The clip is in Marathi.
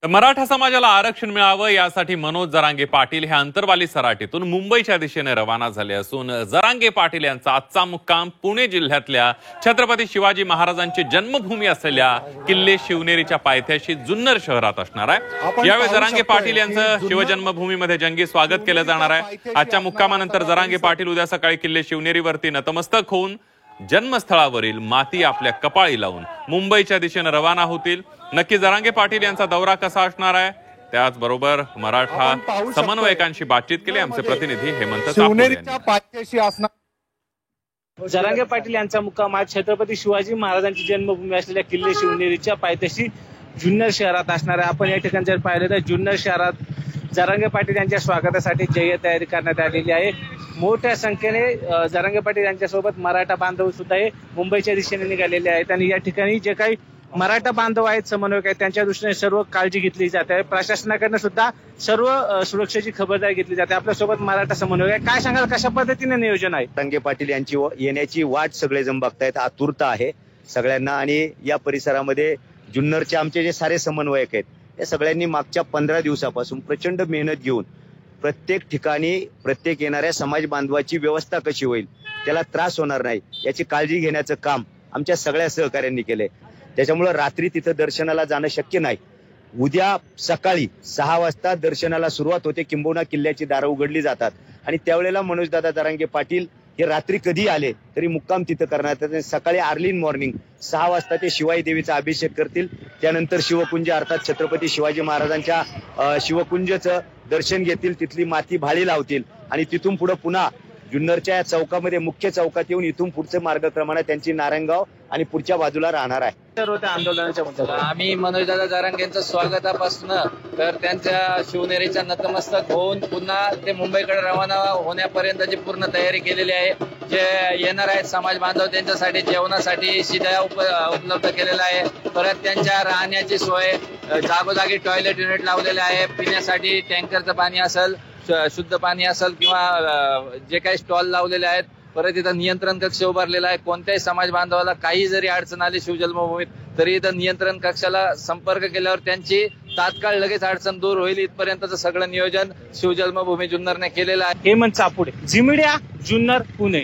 मराठा समाजाला आरक्षण मिळावं यासाठी मनोज जरांगे पाटील हे अंतरवाली सराटीतून मुंबईच्या दिशेने रवाना झाले असून जरांगे पाटील यांचा आजचा मुक्काम पुणे जिल्ह्यातल्या छत्रपती शिवाजी महाराजांची जन्मभूमी असलेल्या किल्ले शिवनेरीच्या पायथ्याशी जुन्नर शहरात असणार आहे। यावेळी जरांगे पाटील यांचं शिवजन्मभूमीमध्ये जंगी स्वागत केलं जाणार आहे। आजच्या मुक्कामानंतर जरांगे पाटील उद्या सकाळी किल्ले शिवनेरीवरती नतमस्तक होऊन जन्मस्थळावरील माती आपल्या कपाळी लावून मुंबईच्या दिशेने रवाना होतील। नक्की जरांगे पाटील यांचा दौरा कसा असणार आहे त्याचबरोबर मराठा समन्वयकांशी बातचीत केली आमचे प्रतिनिधी हेमंत शिवनेरीच्या पायथ्याशी असणार। जरांगे पाटील यांचा मुक्काम आज छत्रपती शिवाजी महाराजांची जन्मभूमी असलेल्या किल्ले शिवनेरीच्या पायथ्याशी जुन्नर शहरात असणार आहे। आपण या ठिकाणी जर पाहिलं तर जुन्नर शहरात जरांगे पाटील यांच्या स्वागतासाठी जय्यत तयारी करण्यात आलेली आहे। मोठ्या संख्येने जरांगे पाटील यांच्यासोबत मराठा बांधव सुद्धा हे मुंबईच्या दिशेने निघालेले आहेत आणि या ठिकाणी जे काही मराठा बांधव आहेत, समन्वयक आहेत, त्यांच्या दृष्टीने सर्व काळजी घेतली जाते आहे। प्रशासनाकडनं सुद्धा सर्व सुरक्षेची खबरदारी घेतली जाते। आपल्यासोबत मराठा समन्वयक आहे, काय सांगाल कशा पद्धतीने नियोजन आहे? जरांगे पाटील यांची येण्याची वाट सगळेजण बघतायत, आतुरता आहे सगळ्यांना। आणि या परिसरामध्ये जुन्नरचे आमचे जे सारे समन्वयक आहेत या सगळ्यांनी मागच्या 15 दिवसापासून प्रचंड मेहनत घेऊन प्रत्येक ठिकाणी प्रत्येक येणाऱ्या समाज बांधवाची व्यवस्था कशी होईल, त्याला त्रास होणार नाही याची काळजी घेण्याचं काम आमच्या सगळ्या सहकाऱ्यांनी केलंय। त्याच्यामुळे रात्री तिथं दर्शनाला जाणं शक्य नाही। उद्या सकाळी 6 वाजता दर्शनाला सुरुवात होते, किंबहुना किल्ल्याची दारं उघडली जातात आणि त्यावेळेला मनोजदादा जरांगे पाटील हे रात्री कधी आले तरी मुक्काम तिथं करण्यात येते। सकाळी अर्ली मॉर्निंग 6 वाजता ते शिवाई देवीचा अभिषेक करतील, त्यानंतर शिवकुंज अर्थात छत्रपती शिवाजी महाराजांच्या शिवकुंजचं दर्शन घेतील, तिथली माती भाळी लावतील आणि तिथून पुढे पुन्हा जुन्नरच्या चौकामध्ये मुख्य चौकात येऊन इथून पुढचे मार्गक्रमण त्यांची नारायणगाव आणि पुढच्या बाजूला राहणार आहे। आंदोलनाच्या आम्ही मनोजदादा जरांगेंचं स्वागतापासून तर त्यांच्या शिवनेरीच्या नतमस्तक होऊन पुन्हा ते मुंबईकडे रवाना होण्यापर्यंतची पूर्ण तयारी केलेली आहे। जे येणार आहेत समाज बांधव त्यांच्यासाठी जेवणासाठी शिदा उपलब्ध केलेला आहे। परत त्यांच्या राहण्याची सोय, जागोजागी टॉयलेट युनिट लावलेले आहे, पिण्यासाठी टँकरचं पाणी असेल, शुद्ध पाणी असेल किंवा जे काही स्टॉल लावलेले आहेत। परत इथं नियंत्रण कक्ष उभारलेला आहे। कोणत्याही समाज बांधवाला काही जरी अडचण आली शिवजन्मभूमीत तरी इथं नियंत्रण कक्षाला संपर्क केल्यावर त्यांची तात्काळ लगेच अडचण दूर होईल इथपर्यंतचं सगळं नियोजन शिवजन्मभूमी जुन्नरने केलेलं आहे। हेमंत चापुडे, झी मीडिया, जुन्नर, पुणे।